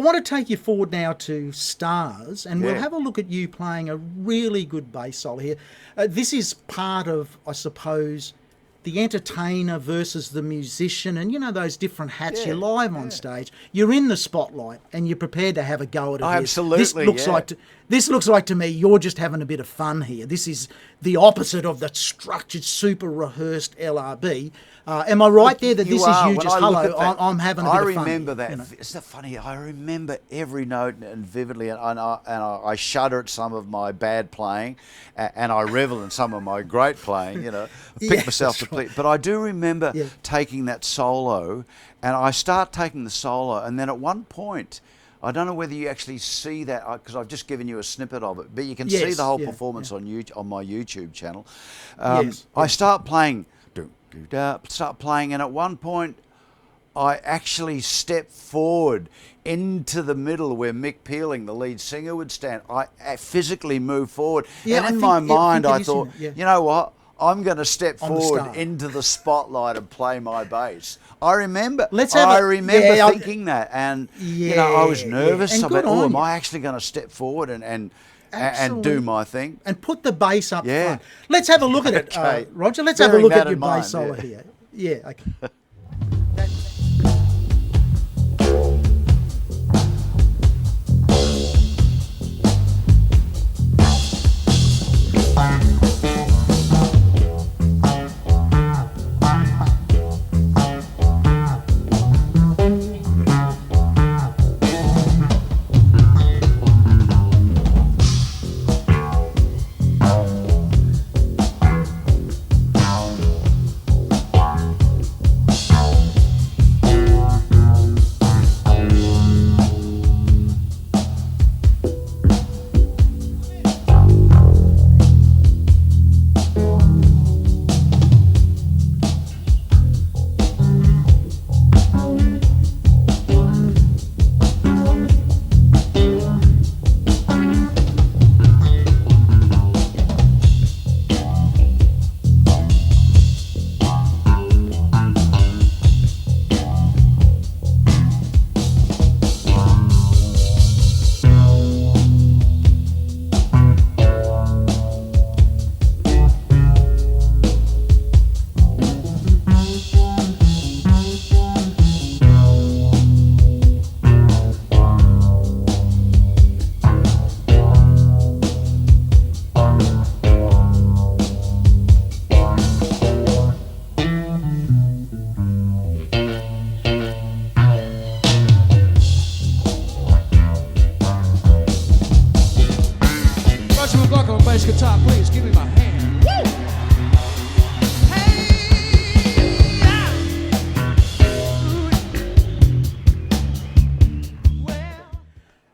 want to take you forward now to Stars, and we'll Yeah. have a look at you playing a really good bass solo here. This is part of, I suppose, the entertainer versus the musician, and you know those different hats. Yeah, You're live on stage, you're in the spotlight, and you're prepared to have a go at it. Oh, here. absolutely, This looks like to me you're just having a bit of fun here. This is the opposite of the structured, super rehearsed LRB. Am I right there that this is you When just I look hello? at that, I'm having a bit of fun. I remember that. you know. Isn't that funny? I remember every note and vividly, and I shudder at some of my bad playing, and I revel in some of my great playing. I pick myself to play. But I do remember taking that solo, and I start taking the solo, and then at one point, I don't know whether you actually see that, because I've just given you a snippet of it, but you can see the whole performance on my YouTube channel. I start playing, and at one point, I actually step forward into the middle where Mick Peeling, the lead singer, would stand. I physically move forward, and in my mind, I thought, you know what? I'm going to step forward into the spotlight and play my bass. I remember thinking that, and I was nervous. And I good thought, on am you. I actually going to step forward and Absolutely. do my thing? And put the bass up front. Let's have a look at it, Okay. Roger. Let's have a Bearing look that at your in mind, bass solo here. Yeah, okay. Roger McLachlan on bass guitar, please give me my hand.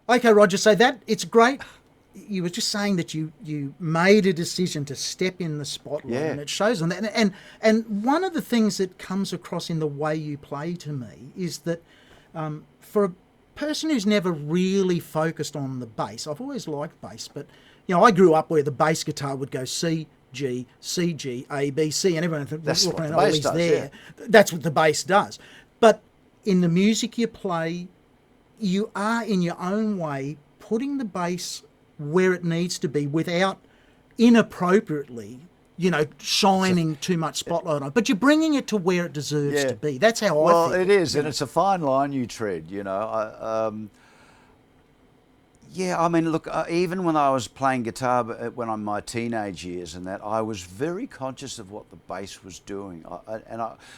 Woo! Okay, Roger, so it's great. You were just saying that you made a decision to step in the spotlight, and it shows on that. And one of the things that comes across in the way you play to me is that for a person who's never really focused on the bass, I've always liked bass, but I grew up where the bass guitar would go C, G, C, G, A, B, C, and everyone thought, That's what the oh, bass he's does, there. That's what the bass does. But in the music you play, you are in your own way putting the bass where it needs to be without inappropriately, shining too much spotlight on it. But you're bringing it to where it deserves to be. That's how I think. Well, it is, and it's a fine line you tread, I mean, look, even when I was playing guitar when I'm my teenage years and that, I was very conscious of what the bass was doing.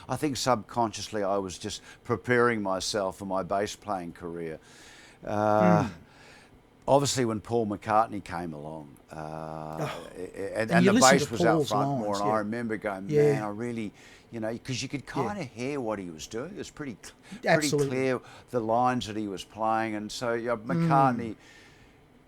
I think subconsciously I was just preparing myself for my bass playing career. Obviously, when Paul McCartney came along, and the bass was out front more, and I remember going, man, I really, because you could kind of hear what he was doing. It was pretty clear the lines that he was playing, and so McCartney,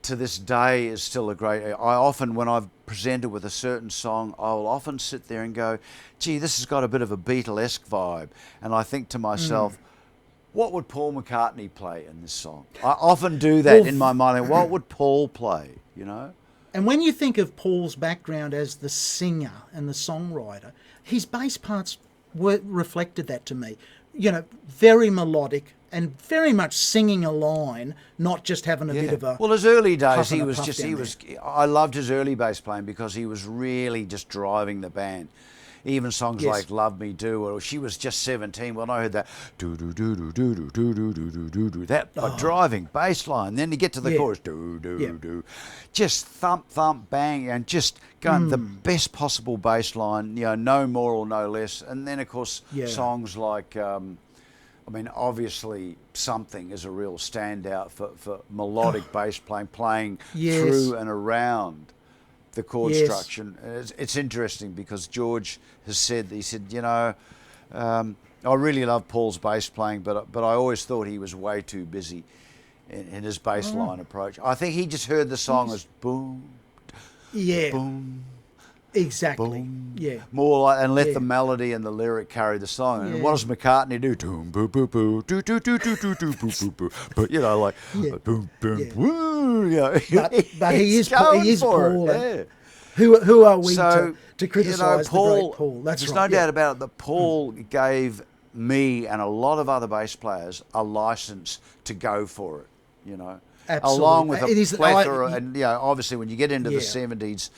to this day, is still a great. I often, when I've presented with a certain song, I will often sit there and go, gee, this has got a bit of a Beatlesque vibe, and I think to myself, what would Paul McCartney play in this song? I often do that in my mind. What would Paul play, And when you think of Paul's background as the singer and the songwriter, his bass parts reflected that to me. Very melodic, and very much singing a line, not just having a bit of a. Well, his early days, puff and he a was puff just, down he was, I loved his early bass playing because he was really just driving the band. Even songs Yes. like Love Me Do, or she was just 17 when I heard that do do do do do do do do do do do do, that driving bass line. Then you get to the chorus, do do do, just thump thump bang, and just going the best possible bass line, you know, no more or no less. And then of course songs like I mean, obviously, Something is a real standout for melodic bass playing through and around the chord structure. It's interesting because George has said, he said, you know, I really love Paul's bass playing, but I always thought he was way too busy in his bass line approach. I think he just heard the song as boom, boom. Exactly. Boom. Yeah. More like, and let the melody and the lyric carry the song. And what does McCartney do? Doom, boo, boo, boo, do, do, do, do, do, do, boo, boo, boo. But you know, like boom, boom, woo. You know, but he is Paul. Yeah. Who are we So, to criticise you know, the great Paul? That's there's right. no doubt about it that Paul gave me and a lot of other bass players a license to go for it. You know, Absolutely. along with It a is- plethora, and you know, obviously when you get into the 70s.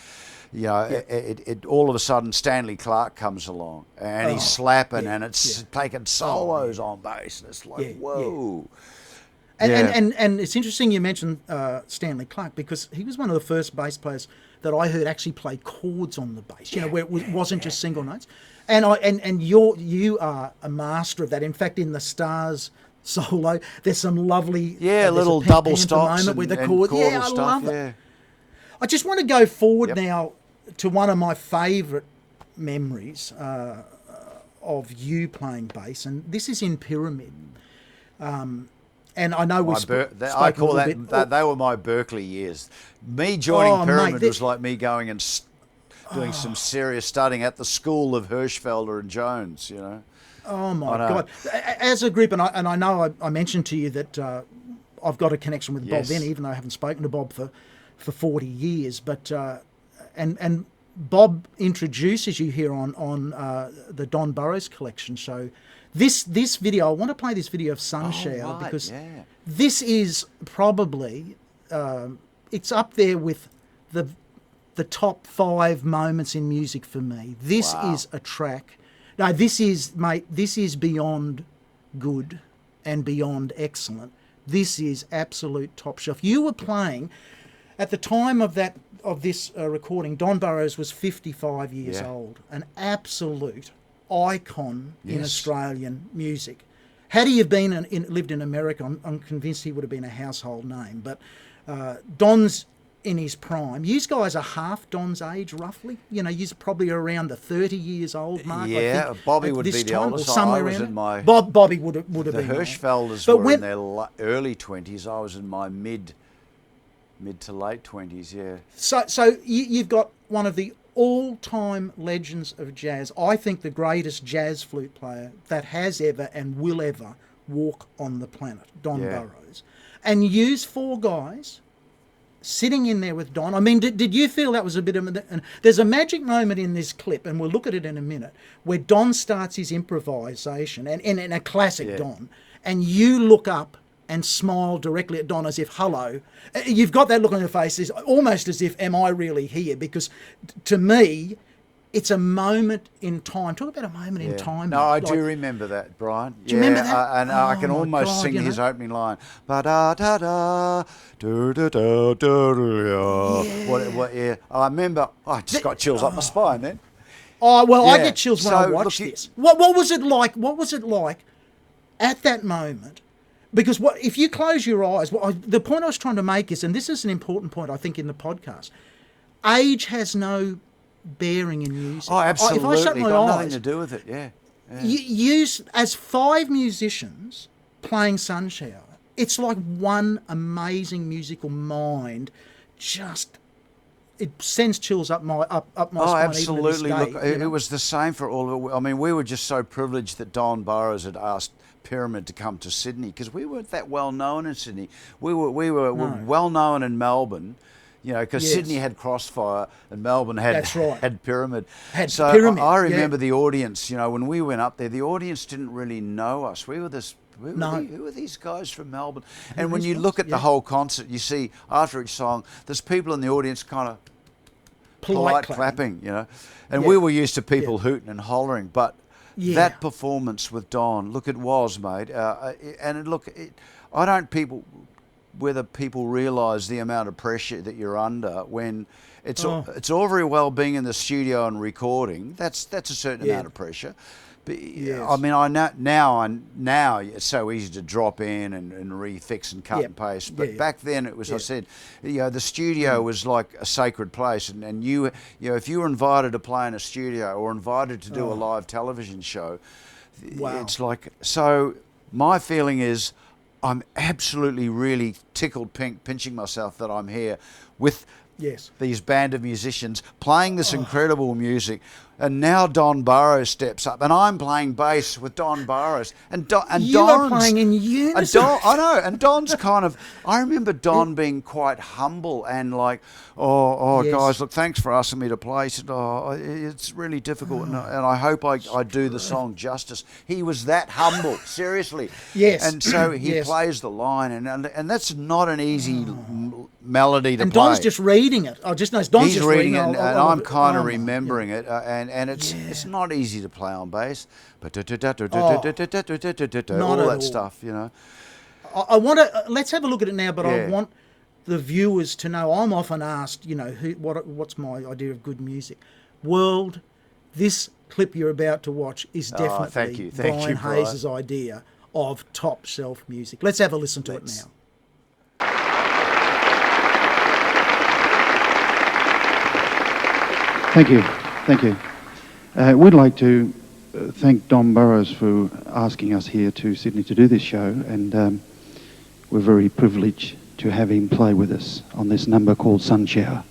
You know, it all of a sudden Stanley Clarke comes along and he's slapping and it's taking solos on bass. And it's like, whoa. And it's interesting you mentioned Stanley Clarke, because he was one of the first bass players that I heard actually play chords on the bass. You know, where it wasn't just single notes. And you are a master of that. In fact, in the Stars solo, there's some lovely little double stops moment with the chord. chordal I stuff, love it. I just want to go forward now to one of my favourite memories of you playing bass, and this is in Pyramid. And I know we I call that they were my Berkeley years. Me joining Pyramid was like me going and doing some serious studying at the school of Hirschfelder and Jones. You know. Oh my God! As a group, and I know I mentioned to you that I've got a connection with Bob then, even though I haven't spoken to Bob for 40 years, but and Bob introduces you here on the Don Burrows collection. So this video, I want to play this video of Sunshower because this is probably it's up there with the top 5 moments in music for me. This is a track. No, this is beyond good and beyond excellent. This is absolute top shelf. You were playing at the time of this recording. Don Burrows was 55 years old, an absolute icon in Australian music. Had he have been lived in America, I'm convinced he would have been a household name. But Don's in his prime. You guys are half Don's age, roughly. You know, you're probably around the 30 years old mark. Yeah, I think, Bobby would be the oldest. Somewhere I was around in my Bobby would have been. The Hirschfelders were in their early 20s. I was in my mid to late 20s. Yeah. So you've got one of the all-time legends of jazz. I think the greatest jazz flute player that has ever and will ever walk on the planet, Don Burrows, and use 4 guys sitting in there with Don. I mean, did you feel that was a bit of and there's a magic moment in this clip, and we'll look at it in a minute, where Don starts his improvisation, and in a classic Don, and you look up and smile directly at Don as if, hello. You've got that look on your face, is almost as if, am I really here? Because to me, it's a moment in time. Talk about a moment in time. No, I do remember that, Brian. Do you remember that? And I can almost sing his opening line. Ba-da-da-da, do-do-do-do-do-do. I remember, I just got chills up my spine then. Oh, well, I get chills when I watch this. What was it like? What was it like at that moment? Because if you close your eyes, the point I was trying to make is, and this is an important point, I think, in the podcast, age has no bearing in music. Oh, absolutely. If I shut my got eyes, nothing to do with it, as 5 musicians playing Sunshower, it's like one amazing musical mind. Just, it sends chills up my spine. Absolutely. Even to this day, Look, it was the same for all of it. I mean, we were just so privileged that Don Burrows had asked Pyramid to come to Sydney, because we weren't that well known in Sydney. We were well known in Melbourne. You know, because Sydney had Crossfire and Melbourne had Pyramid. Pyramid. I remember the audience, you know, when we went up there, the audience didn't really know us. We were this Who are these guys from Melbourne? And when you look at the whole concert, you see after each song, there's people in the audience kind of polite clapping, you know. And we were used to people hooting and hollering, but that performance with Don, look, it was, mate. I don't whether people realise the amount of pressure that you're under when it's all very well being in the studio and recording. That's a certain amount of pressure. But, I mean, I know now it's so easy to drop in and refix and cut and paste. But back then it was, I said, the studio was like a sacred place, and you know, if you were invited to play in a studio or invited to do a live television show, it's like, so my feeling is I'm absolutely really tickled pink, pinching myself that I'm here with these band of musicians playing this incredible music. And now Don Burrows steps up, and I'm playing bass with Don Burrows, and you are playing in unison. I know, and Don's kind of. I remember Don being quite humble and like, guys, look, thanks for asking me to play. He said, it's really difficult, and I hope I do the song justice. He was that humble, seriously. Yes. And so he plays the line, and that's not an easy melody to and play. Don's just reading it. I just know Don's He's just reading it, and I'm kind of it. remembering it, and it's not easy to play on bass, but all that stuff, you know. I want to let's have a look at it now, but I want the viewers to know. I'm often asked, you know, what's my idea of good music? World, this clip you're about to watch is definitely Brian Hayes' idea of top shelf music. Let's have a listen to it now. Thank you. We'd like to thank Don Burrows for asking us here to Sydney to do this show, and we're very privileged to have him play with us on this number called Sun Shower.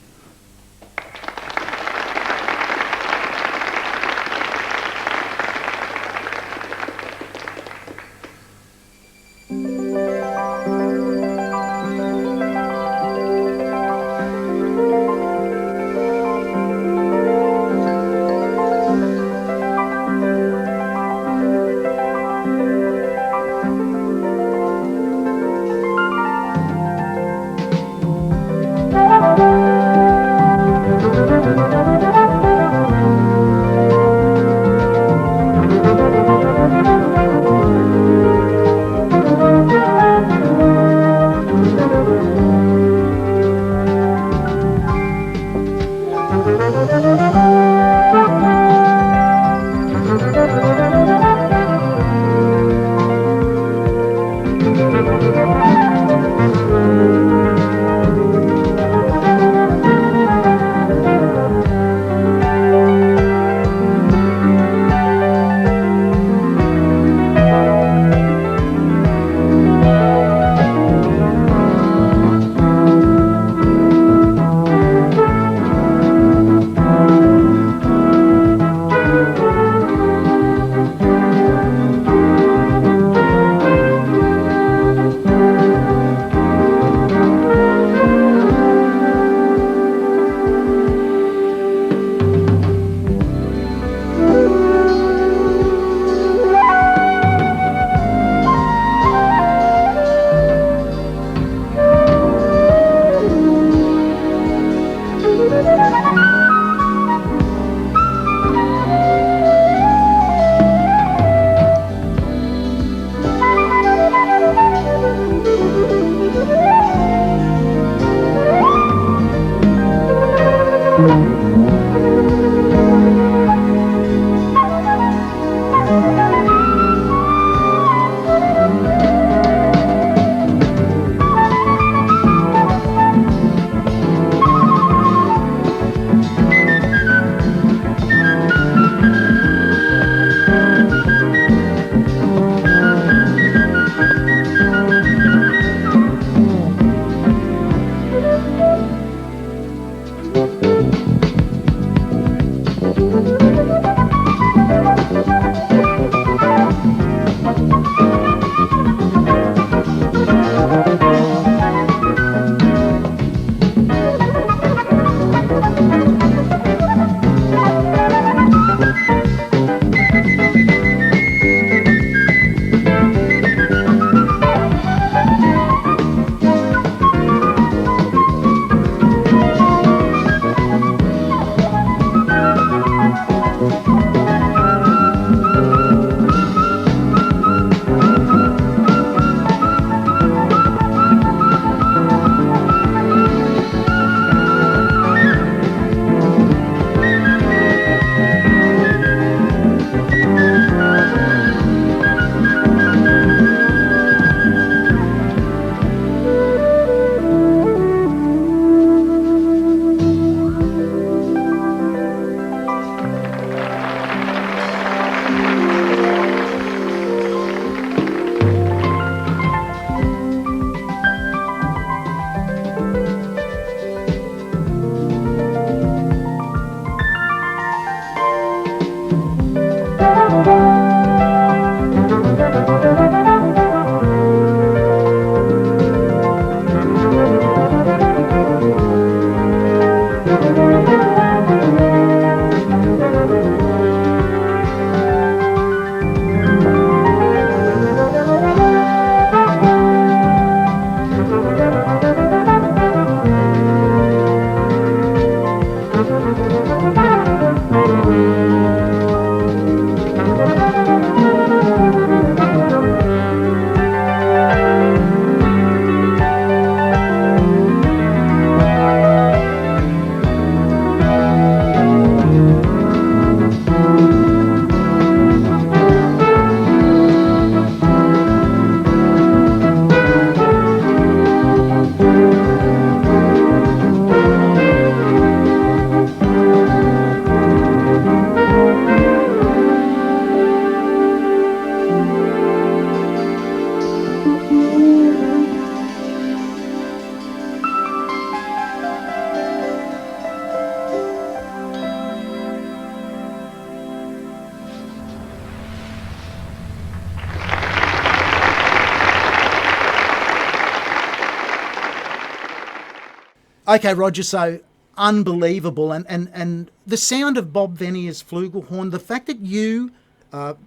Okay, Roger, so unbelievable. And the sound of Bob Venier's flugelhorn, the fact that you are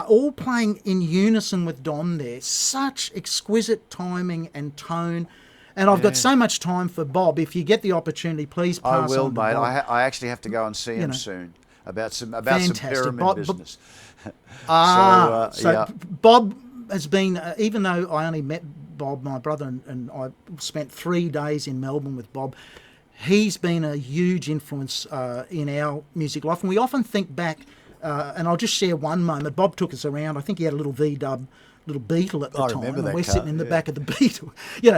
all playing in unison with Don there, such exquisite timing and tone. And I've got so much time for Bob. If you get the opportunity, please I pass will, on to mate. Bob. I actually have to go and see him soon about some pyramid Bob, business. So Bob has been, even though I only met Bob, my brother, and I spent 3 days in Melbourne with Bob, he's been a huge influence in our music life. And we often think back, and I'll just share one moment. Bob took us around. I think he had a little V-dub, little Beetle at the time. Remember that and we're car, sitting in the back of the Beetle,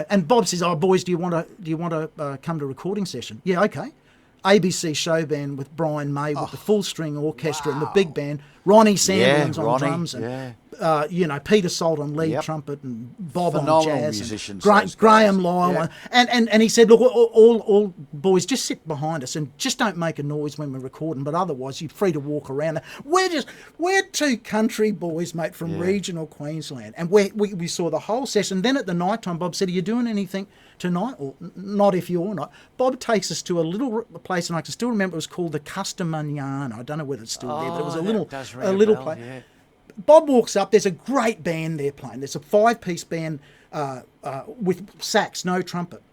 and Bob says, "Oh, boys, do you want to come to a recording session?" Yeah, okay. ABC show band with Brian May with the full string orchestra and the big band. Ronnie Sandilands on drums and Peter Salt on lead trumpet and Bob Phenomenal on jazz. musicians, And Graham Lyle. And he said, look, all boys, just sit behind us and just don't make a noise when we're recording, but otherwise you're free to walk around. We're two country boys, mate, from regional Queensland. And we saw the whole session. Then at the night time, Bob said, are you doing anything tonight? Or not if you're not. Bob takes us to a little place, and I can still remember it was called the Custamaniana. I don't know whether it's still there, but it was a little place. Yeah. Bob walks up. There's a great band there playing. There's a 5-piece band with sax, no trumpet.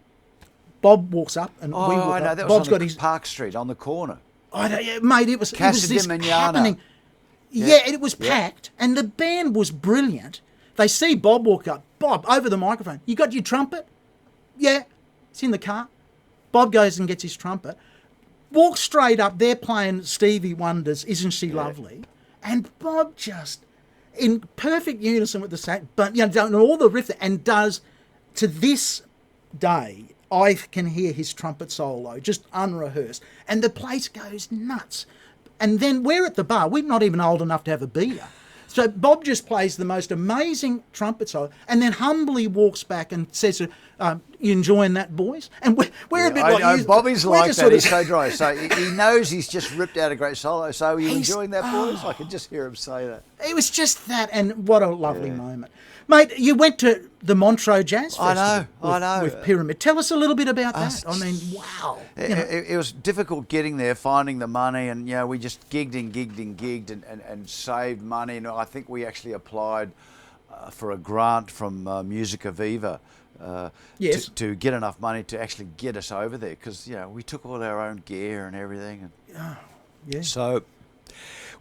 Bob walks up, and we walk up. That was Bob's on got his Park Street on the corner. Mate. It was this happening. Yeah, it was packed, and the band was brilliant. They see Bob walk up. Bob, over the microphone. You got your trumpet? Yeah, it's in the car. Bob goes and gets his trumpet. Walks straight up. They're playing Stevie Wonder's "Isn't She Lovely," and Bob just, in perfect unison with the sax, but done all the riff, and does, to this day, I can hear his trumpet solo just unrehearsed, and the place goes nuts. And then we're at the bar. We're not even old enough to have a beer. So Bob just plays the most amazing trumpet solo, and then humbly walks back and says, "You enjoying that, boys?" And we're a bit like you. Bobby's like that. He's so dry. So he knows he's just ripped out a great solo. So are you enjoying that, boys? I can just hear him say that. It was just that, and what a lovely moment. Mate, you went to the Montreux Jazz Festival. I know. With Pyramid. Tell us a little bit about that. I mean, wow. It was difficult getting there, finding the money, and we just gigged and saved money. And I think we actually applied for a grant from Musica Viva to get enough money to actually get us over there, because we took all our own gear and everything. And so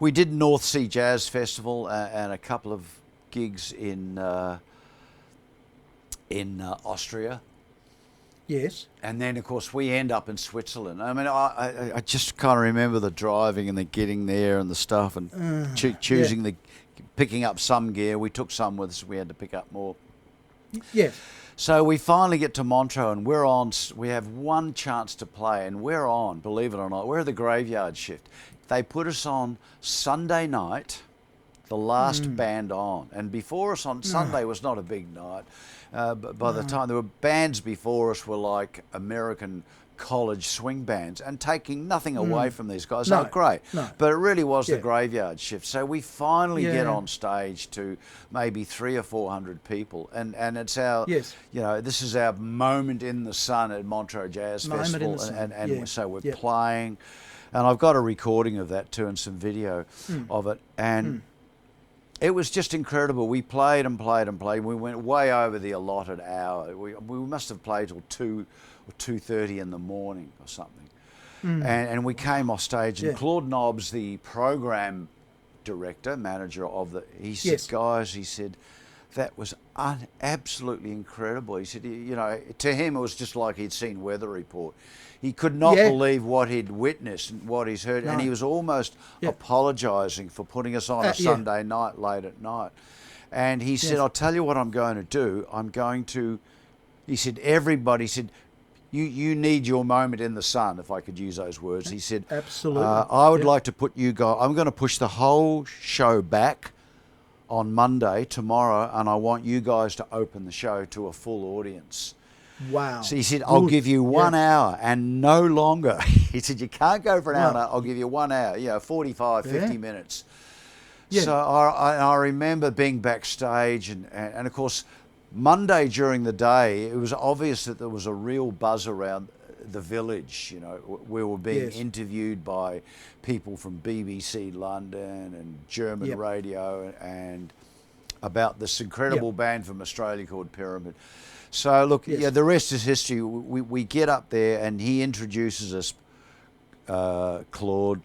we did North Sea Jazz Festival and a couple of gigs in Austria. Yes. And then, of course, we end up in Switzerland. I mean, I just kind of remember the driving and the getting there and the stuff, and choosing picking up some gear. We took some with us. We had to pick up more. Yes. So we finally get to Montreux, and we're on. We have one chance to play, and we're on. Believe it or not, we're the graveyard shift. They put us on Sunday night, the last band on, and before us on Sunday was not a big night. But by the time there were bands before us were like American college swing bands, and taking nothing away from these guys. No, They're great, no. but it really was the graveyard shift. So we finally get on stage to maybe 300 or 400 people, and it's our this is our moment in the sun at Montreux Jazz Festival, and so we're playing, and I've got a recording of that too and some video of it, and. It was just incredible. We played and played and played. We went way over the allotted hour. We must have played till 2 or 2:30 in the morning or something. And we came off stage, and Claude Nobbs, the program manager of he said, guys, he said, that was absolutely incredible. He said, to him it was just like he'd seen Weather Report. He could not believe what he'd witnessed and what he's heard, and he was almost apologising for putting us on a Sunday night late at night. And he said, I'll tell you what I'm going to do. He said, everybody said, you need your moment in the sun, if I could use those words. He said, absolutely. I would like to put you guys, I'm going to push the whole show back on Monday, tomorrow, and I want you guys to open the show to a full audience. Wow. So he said, I'll give you 1 hour and no longer. He said, you can't go for an hour, I'll give you 1 hour, 45, 50 minutes. Yeah. So I remember being backstage, and of course, Monday during the day, it was obvious that there was a real buzz around the Village. You know, we were being Yes. interviewed by people from BBC London and German Yep. radio, and about this incredible Yep. band from Australia called Pyramid. So look, Yes. yeah, the rest is history. We get up there and he introduces us, Claude,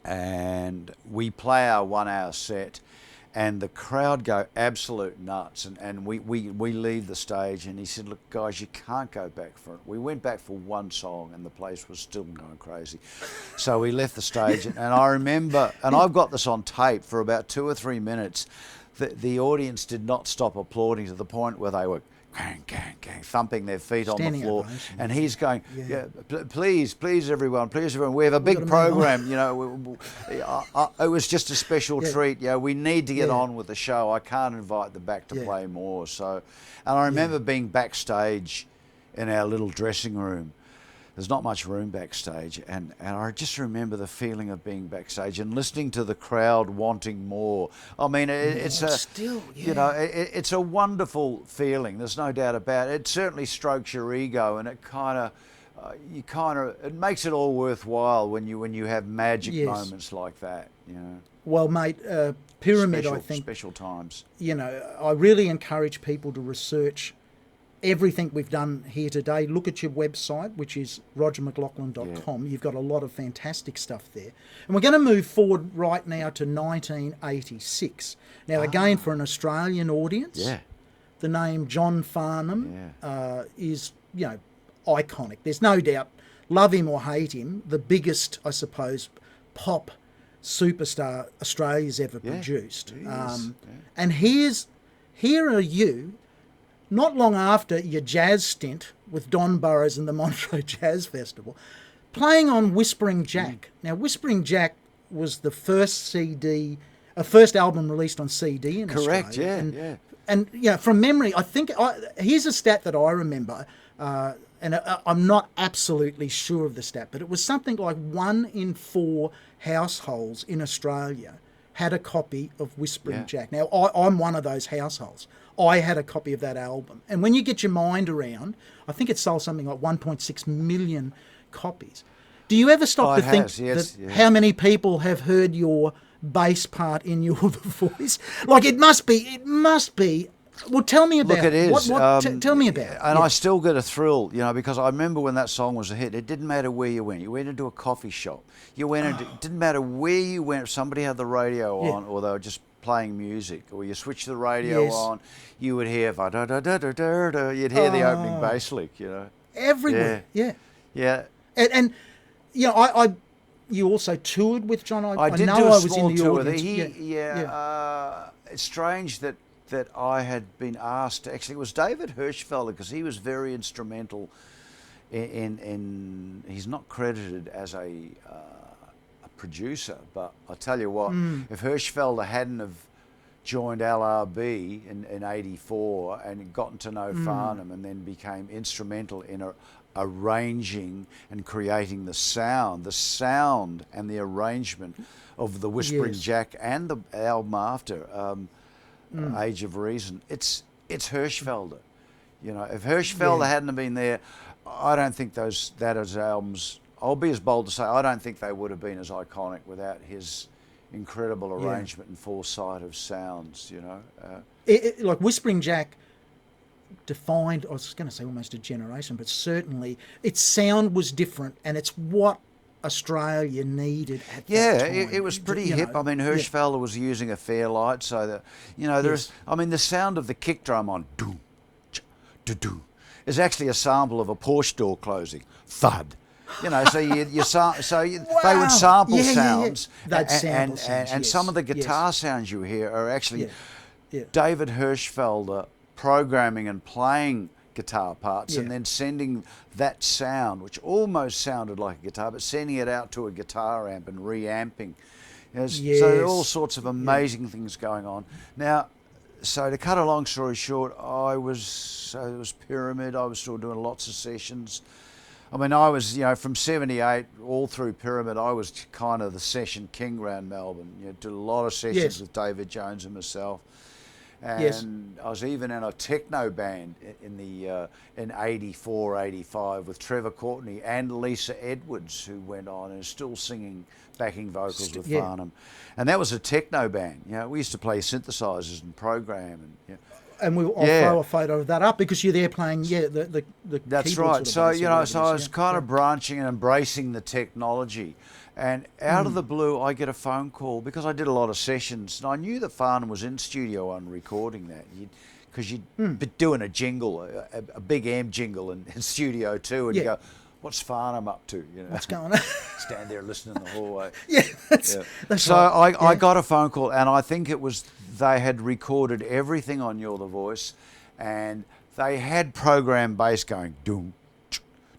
and we play our 1 hour set, and the crowd go absolute nuts, and we leave the stage, and he said, look guys, you can't go back for it. We went back for one song and the place was still going crazy. So we left the stage, and I remember, and I've got this on tape, for about 2 or 3 minutes, the audience did not stop applauding, to the point where they were gang, gang, gang, thumping their feet Standing on the floor, ovation. and he's going, Yeah. please everyone, we have a big gotta move on." program, you know. It was just a special Yeah. treat. You know, we need to get Yeah. on with the show. I can't invite them back to Yeah. play more. So, and I remember being backstage in our little dressing room. There's not much room backstage, and I just remember the feeling of being backstage and listening to the crowd wanting more. I mean, it's a still, you know, it's a wonderful feeling. There's no doubt about it. It certainly strokes your ego, and it it makes it all worthwhile when you have magic Yes. moments like that. You know, Well, mate, Pyramid, special, I think, special times. you know, I really encourage people to research everything we've done here today. Look at your website, which is rogermclachlan.com. You've got a lot of fantastic stuff there. And we're going to move forward right now to 1986. Now, again, for an Australian audience, Yeah, the name John Farnham is, you know, iconic. There's no doubt, love him or hate him, the biggest, I suppose, pop superstar Australia's ever produced. he is, And here are you, not long after your jazz stint with Don Burrows and the Montreux Jazz Festival, playing on Whispering Jack. Now, Whispering Jack was the first first album released on CD in correct. Australia. Yeah. And you know, from memory, I think here's a stat that I remember, and I'm not absolutely sure of the stat, but it was something like 1 in 4 households in Australia had a copy of Whispering Jack. Now, I'm one of those households. I had a copy of that album, and when you get your mind around, I think it sold something like 1.6 million copies. Do you ever stop Oh, to it think has, yes, yeah. how many people have heard your bass part in your voice? Like it must be. Well, tell me about Look, it is. tell me about it. And Yeah. I still get a thrill, you know, because I remember when that song was a hit, it didn't matter where you went. You went into a coffee shop. You went into, it didn't matter where you went. If somebody had the radio Yeah. on, or they were just playing music, or you switched the radio Yes. on, you would hear va-da-da-da-da-da-da, you'd hear the opening bass lick, you know. Everywhere. Yeah. Yeah. And you know, you also toured with John. I did know do a I was small in the tour. audience. It's strange that I had been asked. Actually, it was David Hirschfelder, because he was very instrumental in he's not credited as a producer, but I tell you what, if Hirschfelder hadn't have joined LRB in '84 and gotten to know Farnham, and then became instrumental in arranging and creating the sound and the arrangement of the Whispering Yes. Jack and the album after, Age of Reason. It's Hirschfelder. You know, if Hirschfelder hadn't have been there, I don't think those albums, I'll be as bold to say, I don't think they would have been as iconic without his incredible arrangement and foresight of sounds, you know. Like Whispering Jack defined, I was going to say almost a generation, but certainly its sound was different, and it's what Australia needed at that time. It was pretty You hip. know, I mean, Hirschfelder was using a Fairlight, so that, you know, there's, I mean, the sound of the kick drum on doom, do is actually a sample of a Porsche door closing, thud. You know, so they would sample sounds, They'd sample and sounds, some yes, of the guitar yes. sounds you hear are actually Yeah. David Hirschfelder programming and playing guitar parts, and then sending that sound, which almost sounded like a guitar, but sending it out to a guitar amp and reamping. So there are all sorts of amazing things going on. Now, so to cut a long story short, it was Pyramid. I was still doing lots of sessions. I mean, I was, you know, from '78 all through Pyramid, I was kind of the session king around Melbourne. You know, did a lot of sessions with David Jones and myself. And Yes. I was even in a techno band in 84, 85 with Trevor Courtney and Lisa Edwards, who went on and is still singing backing vocals with yeah. Farnham. And that was a techno band. We used to play synthesizers and program. And And I'll throw a photo of that up because you're there playing, the That's keyboards right. or the So, bass or whatever so it I is, was kind of branching and embracing the technology. And out of the blue, I get a phone call because I did a lot of sessions. And I knew that Farnham was in studio and recording that. Because you'd be doing a jingle, a big M jingle in studio too. And you go, what's Farnham up to? What's going on? Stand there listening in the hallway. That's So right. I got a phone call, and I think it was they had recorded everything on You're the Voice, and they had program bass going doom,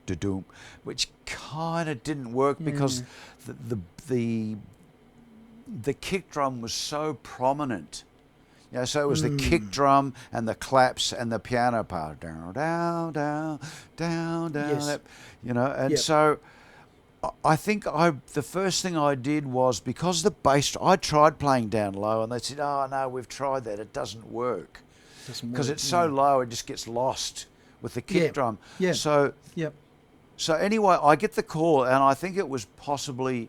doom, which kind of didn't work because the kick drum was so prominent. So it was the kick drum and the claps and the piano part, down, down, down, down, down. Yes. And so I think the first thing I did was, because the bass, I tried playing down low, and they said, "Oh no, we've tried that; it doesn't work because it's so low, it just gets lost with the kick drum." Yeah. So anyway, I get the call, and I think it was possibly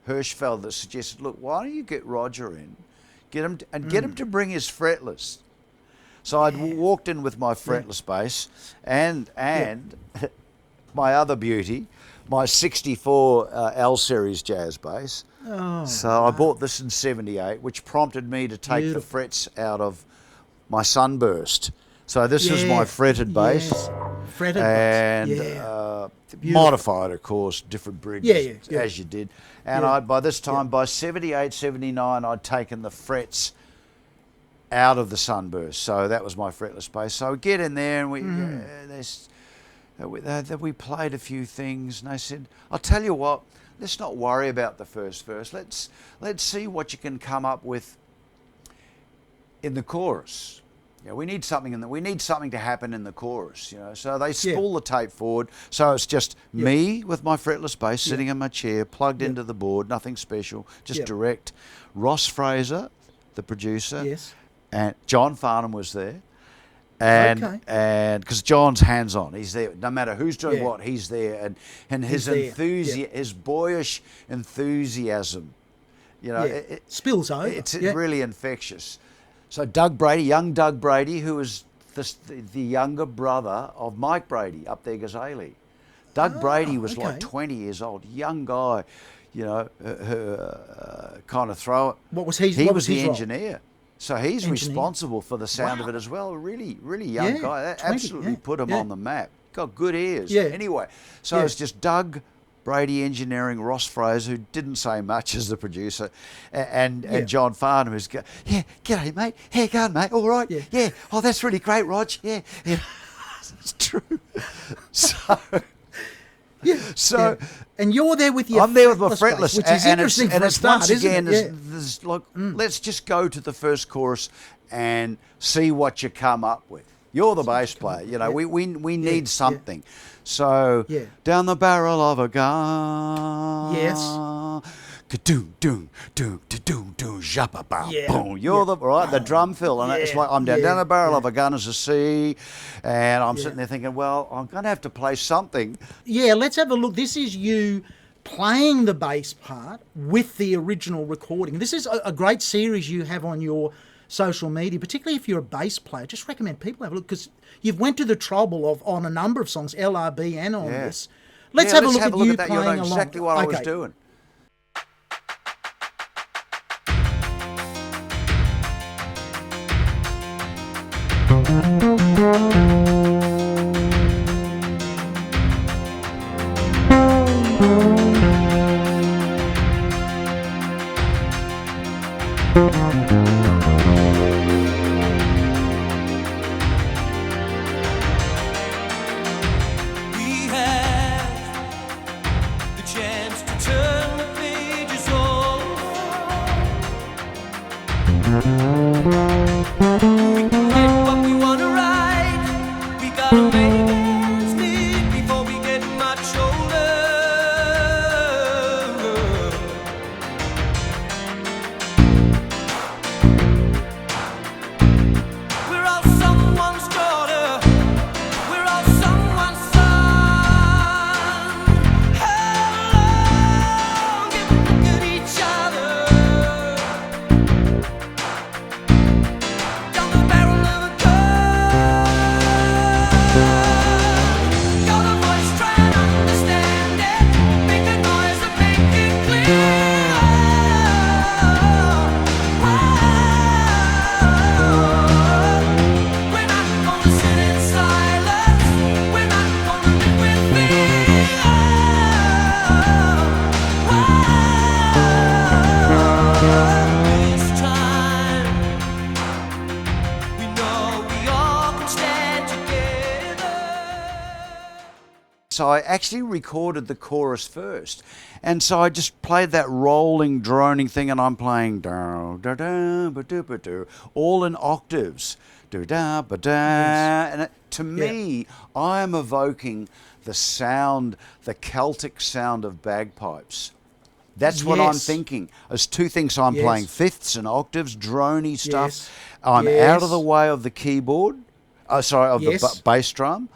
Hirschfeld that suggested, "Look, why don't you get Roger in, get him to bring his fretless." So I'd walked in with my fretless bass and my other beauty, my 64 L series jazz bass. So I bought this in 78, which prompted me to take the frets out of my Sunburst. So this is my fretted bass. Yes. Fretted and bass. modified, of course, different bridges Yeah. as you did. And by this time, by 78, 79, I'd taken the frets out of the Sunburst. So that was my fretless bass. So we get in there and we played a few things, and they said, "I'll tell you what, let's not worry about the first verse. Let's see what you can come up with in the chorus. We need something to happen in the chorus. So they spool the tape forward. So it's just me with my fretless bass sitting in my chair, plugged into the board, nothing special, just direct. Ross Fraser, the producer, and John Farnham was there. And because John's hands-on, he's there. No matter who's doing what, he's there. And his enthusiasm, his boyish enthusiasm, it spills over. It's really infectious. So young Doug Brady, who was the younger brother of Mike Brady up there, Gazelli. Doug Brady was like 20 years old, young guy, kind of throw it. What was he? He was the engineer. So he's responsible for the sound of it as well. Really, really young guy. That 20, absolutely put him on the map. Got good ears. Yeah. Anyway, so it's just Doug Brady engineering, Ross Fraser, who didn't say much as the producer, and John Farnham, who's g'day mate, how you going mate? All right, oh that's really great, Rog. Yeah. It's true. And you're there with your. I'm there with my fretless, which is interesting for a start, once again, isn't it? there's like, let's just go to the first chorus and see what you come up with. You're the bass player, we need something. So down the barrel of a gun. Yes. Ka-doom, doom, doom, doom, doom, jappa, boom. You're the drum fill, and it's like I'm down the barrel of a gun as a C, and I'm sitting there thinking, well, I'm going to have to play something. Yeah, let's have a look. This is you playing the bass part with the original recording. This is a great series you have on your social media, particularly if you're a bass player. Just recommend people have a look, because you've went to the trouble of, on a number of songs, LRB and on this. Let's have a look at you that. playing You know along. exactly what I was doing. so I actually recorded the chorus first. And so I just played that rolling, droning thing, and I'm playing all in octaves. And to me, I am evoking the sound, the Celtic sound of bagpipes. That's what I'm thinking. There's two things I'm playing: fifths and octaves, drony stuff. I'm out of the way of the keyboard. The bass drum.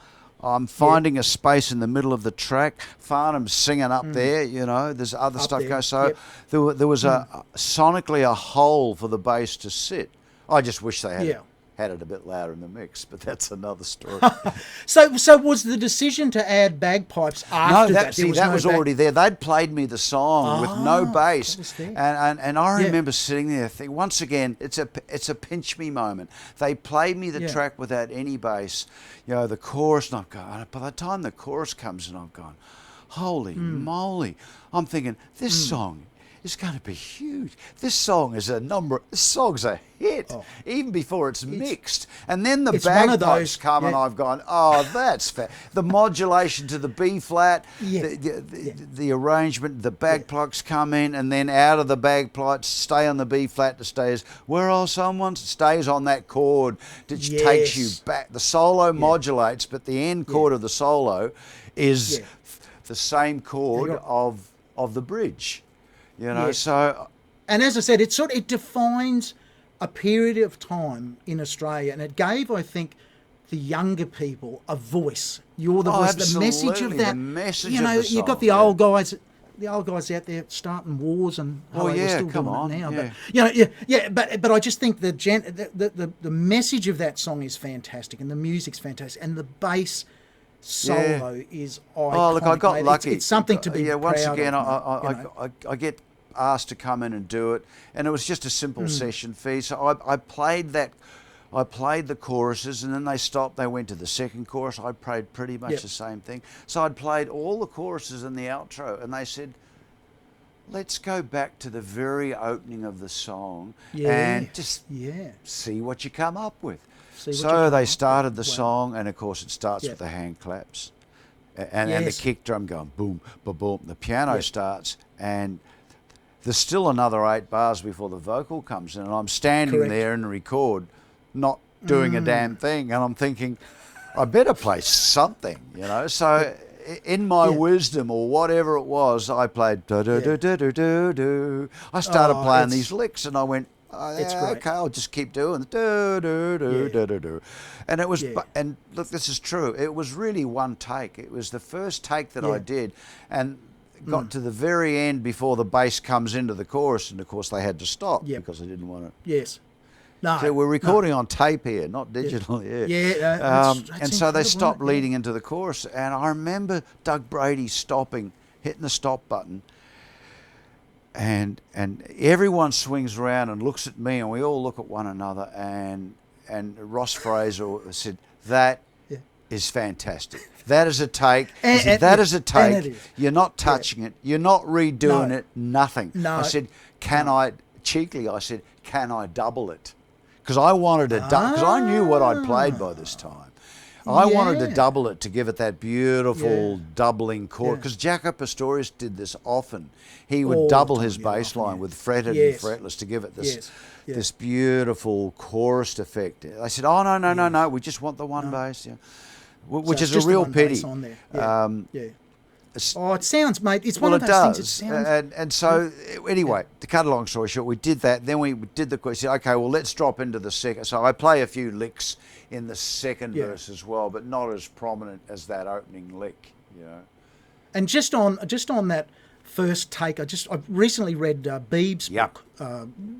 I'm finding a space in the middle of the track. Farnham's singing up there, you know. There's other stuff going. So there was sonically a hole for the bass to sit. I just wish they had it a bit louder in the mix, but that's another story. So was the decision to add bagpipes after that? That was already there. They'd played me the song with no bass, and I remember sitting there thinking, once again, it's a pinch me moment. They played me the track without any bass, you know, the chorus, and I've gone. By the time the chorus comes in, I've gone, holy moly! I'm thinking this song is going to be huge. This song's a hit, even before it's mixed. And then the bagpipes come, and I've gone, oh, that's the modulation to the B flat, the arrangement, the bagpipes come in, and then out of the bagpipes, stay on the B flat to stay as where else someone stays on that chord that takes you back. The solo modulates, but the end chord of the solo is the same chord of the bridge. You know, so, and as I said, it defines a period of time in Australia, and it gave, I think, the younger people a voice. You're the voice, the message of that. The message you know, of the song, you've got the old guys. The old guys out there starting wars, and we're still doing it now. But you know, but I just think the message of that song is fantastic, and the music's fantastic, and the bass solo is iconic. Oh, look, I got lucky. It's something to be once proud again, of. I get asked to come in and do it, and it was just a simple session fee. So I played that. I played the choruses, and then they stopped. They went to the second chorus. I played pretty much the same thing. So I'd played all the choruses in the outro, and they said, let's go back to the very opening of the song and just see what you come up with. So they started the song, and of course it starts with the hand claps and the kick drum going boom, ba boom. The piano starts, and there's still another 8 bars before the vocal comes in, and I'm standing there in the record, not doing a damn thing, and I'm thinking, I better play something, you know. So in my wisdom or whatever it was, I played do do do do do do. I started playing these licks, and I went, it's great. Okay, I'll just keep doing the do do do do do do, and it was. And look, this is true. It was really one take. It was the first take that I did, and got to the very end before the bass comes into the chorus, and of course they had to stop because they didn't want it. Yes. No. So we're recording on tape here, not digital. And so they stopped leading into the chorus, and I remember Doug Brady stopping, hitting the stop button. And everyone swings around and looks at me, and we all look at one another. And Ross Fraser said, "That is fantastic. That is a take. That is a take. You're not touching it. You're not redoing it. Nothing." No. I said, cheekily, I said, "Can I double it?" Because I wanted to, because I knew what I'd played by this time. I wanted to double it to give it that beautiful doubling chord. Because Jaco Pastorius did this often. He would double his bass line with fretted and fretless to give it this beautiful chorused effect. I said, "Oh no, we just want the one bass," which is a real pity. It sounds, mate. It's one of those things. It sounds. And so anyway, to cut a long story short, we did that. Then we did the question. Okay, well, let's drop into the second. So I play a few licks in the second verse as well, but not as prominent as that opening lick, you know. And just on that first take, I recently read Beeb's book,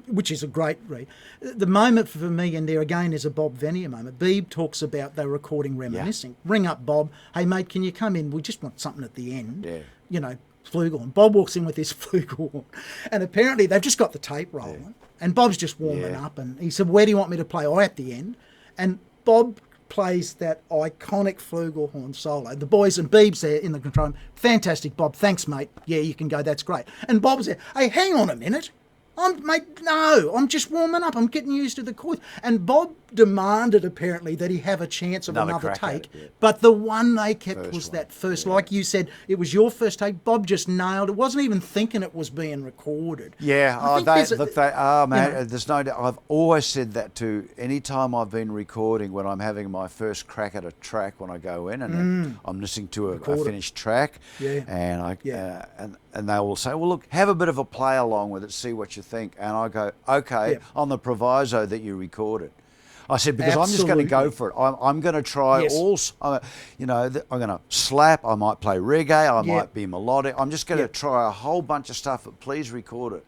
which is a great read. The moment for me, and there again is a Bob Venier moment. Beeb talks about they're recording Reminiscing. Ring up Bob. Hey mate, can you come in? We just want something at the end. You know, flugelhorn. Bob walks in with his flugelhorn, and apparently they've just got the tape rolling, and Bob's just warming up, and he said, "Where do you want me to play?" At the end, and Bob plays that iconic flugelhorn solo. The boys and Beeb's there in the control room. Fantastic, Bob. Thanks, mate. Yeah, you can go. That's great. And Bob's there. Hey, hang on a minute. I'm just warming up. I'm getting used to the chords. And Bob demanded, apparently, that he have a chance of another crack at take. it, yeah. But the one they kept First was one, that first. Like you said, it was your first take. Bob just nailed it. Wasn't even thinking it was being recorded. Yeah, I think there's they are, mate. you know. There's no doubt. I've always said that too. Any time I've been recording, when I'm having my first crack at a track, when I go in and then I'm listening to a finished track, and and they will say, well, look, have a bit of a play along with it, see what you think. And I go, okay, on the proviso that you record it. I said, because I'm just going to go for it. I'm going to try all, I'm going to slap, I might play reggae, I might be melodic. I'm just going to try a whole bunch of stuff, but please record it.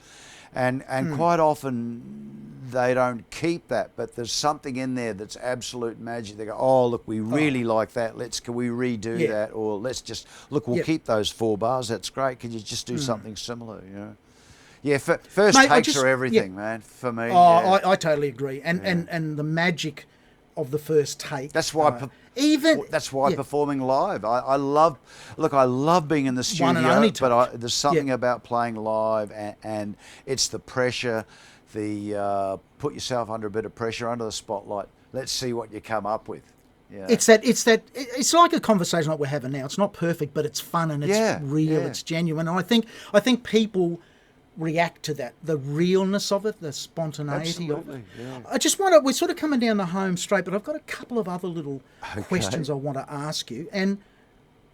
And quite often they don't keep that, but there's something in there that's absolute magic. They go, oh, look, we really like that. Can we redo that? Or let's just, look, we'll keep those 4 bars. That's great. Can you just do something similar, you know? Yeah, first takes are everything, man, for me. Oh, I totally agree. And the magic of the first take. That's why performing live. I love being in the studio, One and only but there's something about playing live, and it's the pressure, put yourself under a bit of pressure, under the spotlight. Let's see what you come up with. Yeah. It's like a conversation like we're having now. It's not perfect, but it's fun and it's real, it's genuine. And I think people react to that, the realness of it, the spontaneity of it. Yeah. I just we're sort of coming down the home straight, but I've got a couple of other little questions I want to ask you. And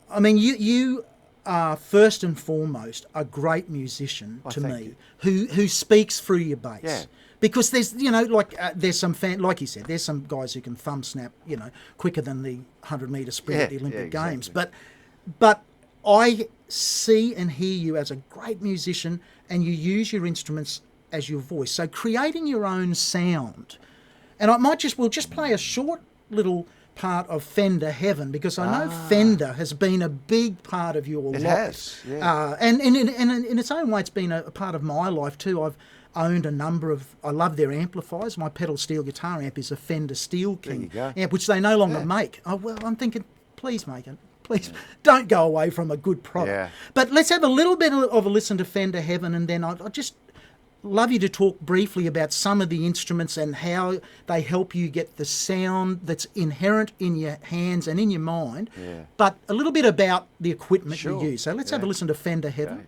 I mean, you are first and foremost a great musician to me, who speaks through your bass. Yeah. Because there's, there's some like you said, there's some guys who can thumb snap, quicker than the 100-metre sprint at the Olympic Games. But I see and hear you as a great musician, and you use your instruments as your voice. So creating your own sound. And we'll just play a short little part of Fender Heaven, because I know Fender has been a big part of your life. It has, yeah. And in its own way, it's been a part of my life too. I've owned a number of, I love their amplifiers. My pedal steel guitar amp is a Fender Steel King amp, which they no longer make. Oh, well, I'm thinking, please make it. Please don't go away from a good product. Yeah. But let's have a little bit of a listen to Fender Heaven, and then I'd just love you to talk briefly about some of the instruments and how they help you get the sound that's inherent in your hands and in your mind, but a little bit about the equipment you use. So let's have a listen to Fender Heaven. Okay.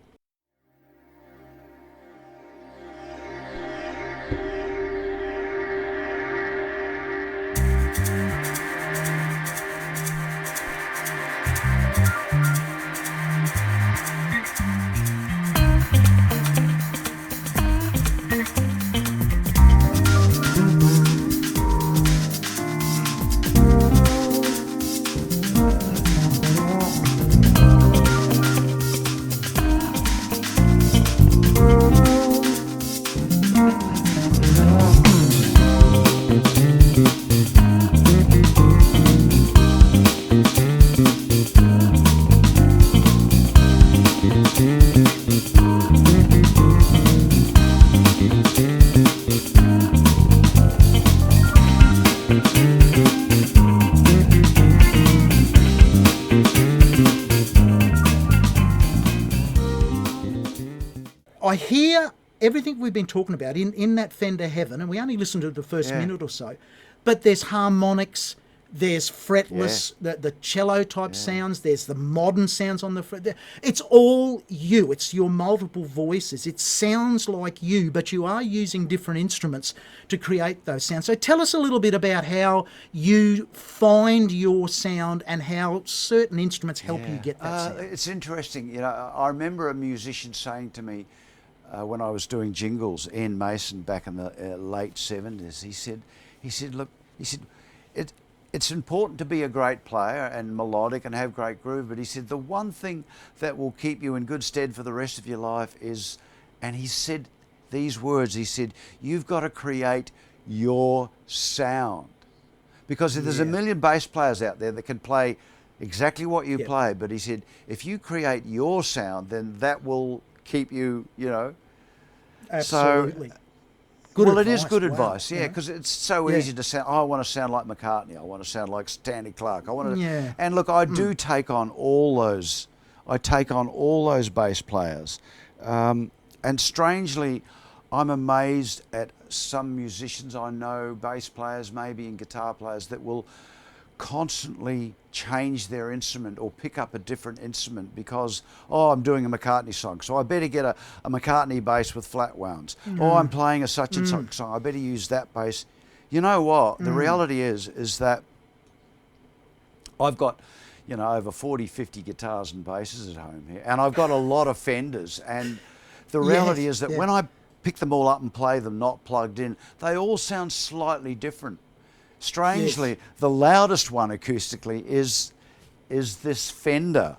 I hear everything we've been talking about in that Fender Heaven, and we only listened to the first minute or so, but there's harmonics, there's fretless, the cello type sounds, there's the modern sounds on the fret. It's all you. It's your multiple voices. It sounds like you, but you are using different instruments to create those sounds. So tell us a little bit about how you find your sound and how certain instruments help you get that sound. It's interesting. I remember a musician saying to me when I was doing jingles, Ian Mason, back in the late 70s, he said, look, it's important to be a great player and melodic and have great groove, but he said the one thing that will keep you in good stead for the rest of your life is, and he said these words, he said, you've got to create your sound. Because there's a million bass players out there that can play exactly what you play, but he said, if you create your sound, then that will keep you, Absolutely. It is good advice, because it's so easy to sound, I want to sound like McCartney, I want to sound like Stanley Clarke, and look, I do take on all those, bass players, and strangely, I'm amazed at some musicians I know, bass players maybe and guitar players, that will constantly change their instrument or pick up a different instrument because, I'm doing a McCartney song, so I better get a McCartney bass with flat wounds. I'm playing a such and such song, I better use that bass. You know what? The reality is that I've got, over 40, 50 guitars and basses at home here, and I've got a lot of Fenders, and the reality is that when I pick them all up and play them not plugged in, they all sound slightly different. Strangely, the loudest one acoustically is this Fender.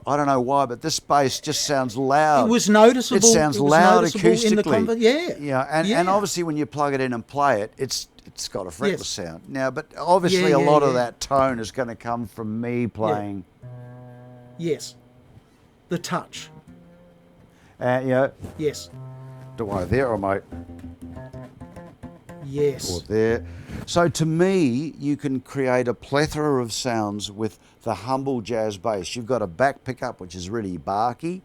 I don't know why, but this bass just sounds loud. It was noticeable. It sounds loud acoustically. Yeah. And obviously when you plug it in and play it, it's got a fretless sound. Now, but obviously a lot of that tone is going to come from me playing. Yes. The touch. Yes. Do I there or am I? Yes. Or there. So to me, you can create a plethora of sounds with the humble jazz bass. You've got a back pickup, which is really barky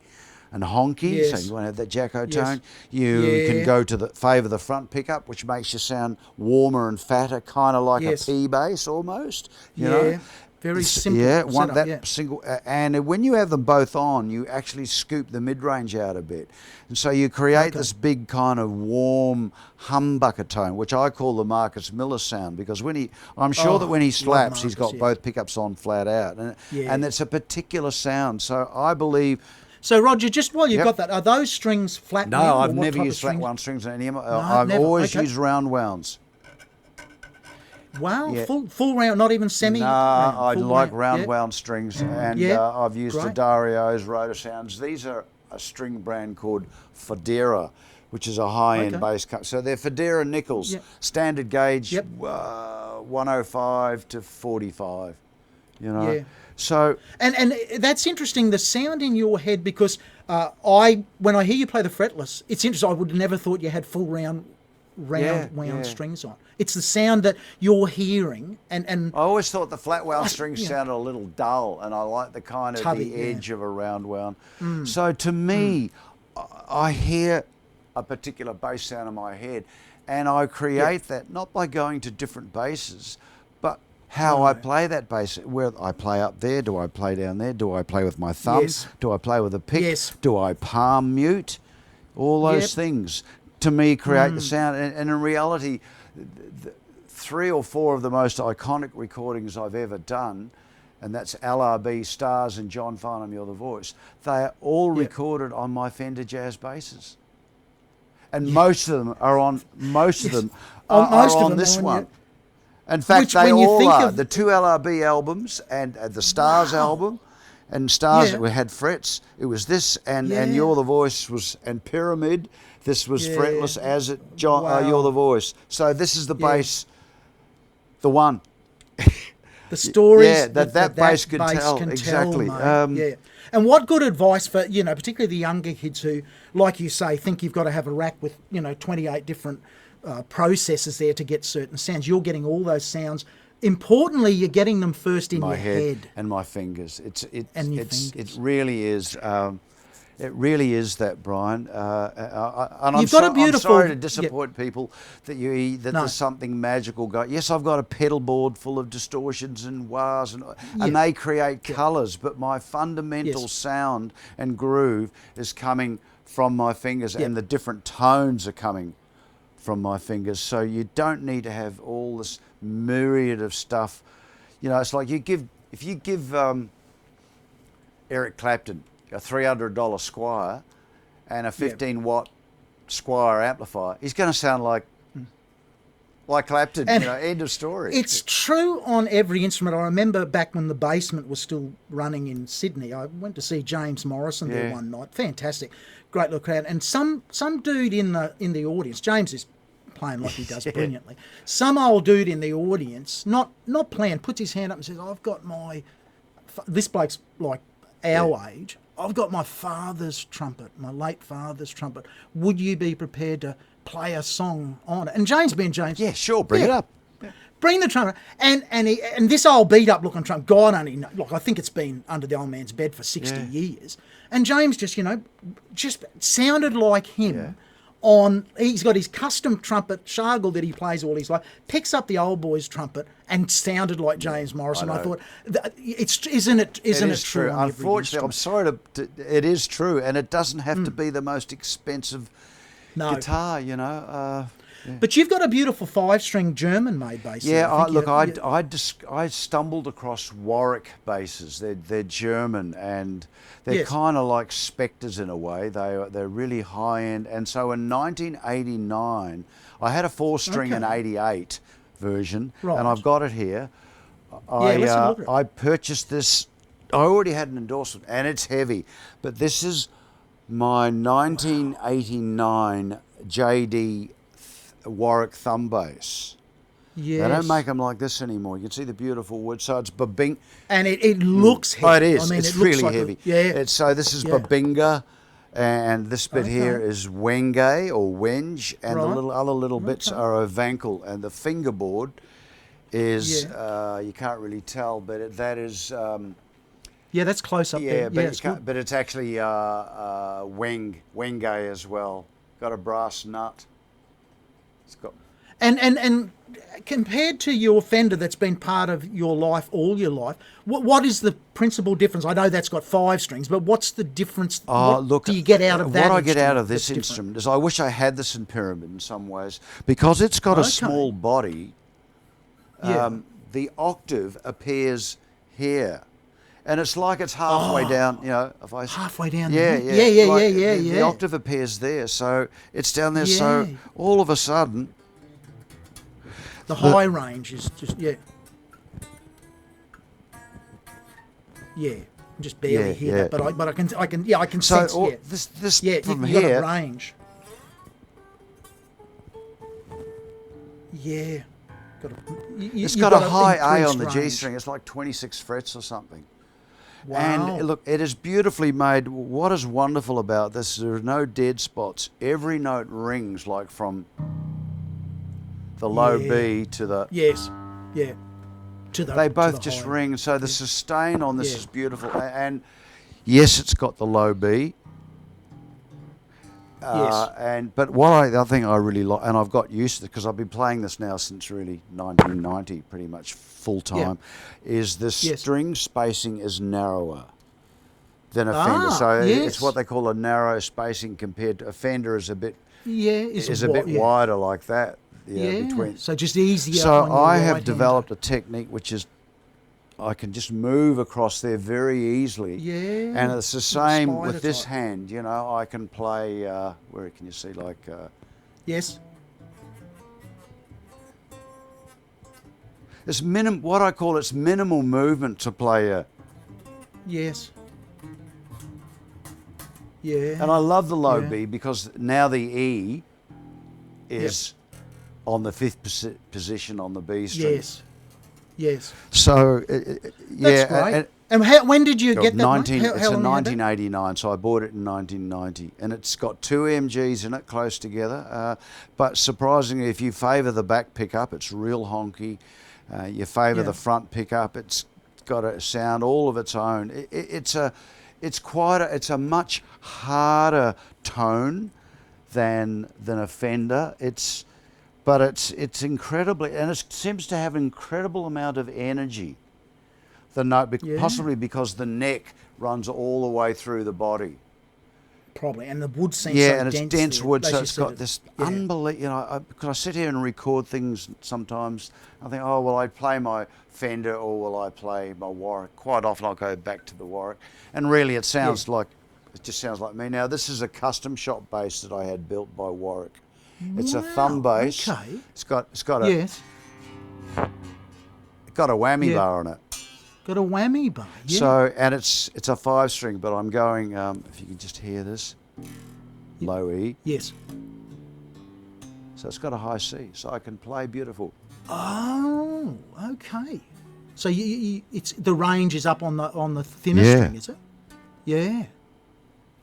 and honky, so you want to have that jacko tone. You can go to favour the front pickup, which makes you sound warmer and fatter, kind of like a P bass almost. You know? Very simple. Single. And when you have them both on, you actually scoop the mid-range out a bit. And so you create this big kind of warm humbucker tone, which I call the Marcus Miller sound, because I'm sure that when he slaps, he's got both pickups on flat out. And it's a particular sound. So I believe... So, Roger, just while you've got that, are those strings flat? No, I've never used flat wound strings on any of them. I've always used round wounds. Wow, full round, not even semi. No, I like round wound strings, and I've used the Dario's, Rotor Sounds. These are a string brand called Federa, which is a high-end bass cut. So they're Federa nickels, standard gauge, 105 to 45. You know, so and that's interesting. The sound in your head, because when I hear you play the fretless, it's interesting. I would have never thought you had full round wound strings on. It's the sound that you're hearing, and I always thought the flat wound strings sounded a little dull, and I like the kind of tubby, the edge of a round wound. So to me, I hear a particular bass sound in my head, and I create that not by going to different basses, but how I play that bass. Where I play up there, do I play down there? Do I play with my thumb? Do I play with a pick? Do I palm mute? All those things to me create the sound, and in reality, 3 or 4 of the most iconic recordings I've ever done, and that's LRB, Stars, and John Farnham, You're the Voice, they are all recorded on my Fender jazz basses, and most of them are on this one. In fact, they all are. The 2 LRB albums and the Stars album, and Stars that had frets. It was this, and You're the Voice was, and Pyramid. This was fretless as it, You're the Voice. So this is the bass, the one. The stories that bass can tell. Exactly. And what good advice for, particularly the younger kids who, like you say, think you've got to have a rack with, 28 different processors there to get certain sounds. You're getting all those sounds. Importantly, you're getting them first in your head and my fingers. It really is. It really is that, Brian. And I'm sorry to disappoint people that there's something magical going. Yes, I've got a pedal board full of distortions and wahs, and they create colours, but my fundamental sound and groove is coming from my fingers, and the different tones are coming from my fingers. So you don't need to have all this myriad of stuff. It's like if you give Eric Clapton a $300 Squire and a 15-watt Squire amplifier, he's going to sound like Clapton, end of story. It's true on every instrument. I remember back when the Basement was still running in Sydney, I went to see James Morrison there one night. Fantastic. Great little crowd. And some dude in the audience, James is playing like he does brilliantly. Some old dude in the audience, not playing, puts his hand up and says, I've got this bloke's like our age, I've got my father's trumpet, my late father's trumpet. Would you be prepared to play a song on it? And James being James, yeah, sure, bring it up. Bring the trumpet. And this old beat up looking trumpet, God only knows, I think it's been under the old man's bed for 60 years. And James just, just sounded like him he's got his custom trumpet, Shargle, that he plays all his life, picks up the old boy's trumpet and sounded like James Morrison. I thought, isn't it true? On Unfortunately, I'm sorry it is true, and it doesn't have to be the most expensive guitar, you know. But you've got a beautiful 5-string German made bass. Yeah, I stumbled across Warwick basses. They're German, and they're kind of like Spectres in a way. They're really high end. And so in 1989, I had a 4-string and 88 version, and I've got it here. Let's have a look at it. I purchased this. I already had an endorsement, and it's heavy, but this is my 1989 JD Warwick thumb bass. Yes. They don't make them like this anymore. You can see the beautiful wood. So it's Babinga. And it looks heavy. Oh, it is. I mean, it's it looks really like heavy. So this is Yeah. Babinga, and this bit here is Wenge or Wenge, and the other little bits are Ovankel, and the fingerboard is you can't really tell, but that is that's close up there. but it's actually Wenge as well. Got a brass nut. It's got And compared to your Fender that's been part of your life all your life, what is the principal difference? I know that's got 5 strings, but what's the difference? What do you get out of that? What I get out of this instrument is I wish I had this in Pyramid in some ways, because it's got a small body. The octave appears here. And it's like it's halfway down, you know. Halfway down. Yeah. The octave appears there, so it's down there. Yeah. So all of a sudden, the high range is just I just barely hear that, but I can sense. So this from you here, got a range. Yeah. It's got a high A on the range. G string. It's like 26 frets or something. Wow. And look, it is beautifully made. What is wonderful about this, there are no dead spots. Every note rings like from the low B to the... They both just high. ring. So the sustain on this is beautiful. And yes, it's got the low B. But the other thing I really like, and I've got used to it because I've been playing this now since really 1990, pretty much full time, is the string spacing is narrower than a Fender. So it's what they call a narrow spacing compared to a Fender is a bit wider like that. Between. So just easier. So I have developed a technique which is I can just move across there very easily. Yeah. And it's the same with this hand, you know. I can play, where can you see, like... yes. It's what I call it's minimal movement to play a... Yes. Yeah. And I love the low B because now the E is on the 5th position on the B string. Yes. So, That's great. And when did you get that? It's in 1989, so I bought it in 1990. And it's got 2 MGs in it, close together. But surprisingly, if you favour the back pickup, it's real honky. You favour the front pickup, it's got a sound all of its own. It's a much harder tone than a Fender. But it's incredibly, and it seems to have an incredible amount of energy. The note, possibly because the neck runs all the way through the body. Probably, and the wood seems so and dense. it's dense there, wood, so it's got this unbelievable. You know, because I sit here and record things sometimes. I think, oh, will I play my Fender or will I play my Warwick? Quite often I'll go back to the Warwick, and really it sounds like it just sounds like me. Now this is a custom shop bass that I had built by Warwick. It's a thumb bass. Okay. It's got a whammy bar on it. Got a whammy bar. Yeah. So and it's a 5-string, but I'm going. If you can just hear this, low E. Yes. So it's got a high C, so I can play beautiful. Oh, okay. So it's the range is up on the thinner string, is it? Yeah.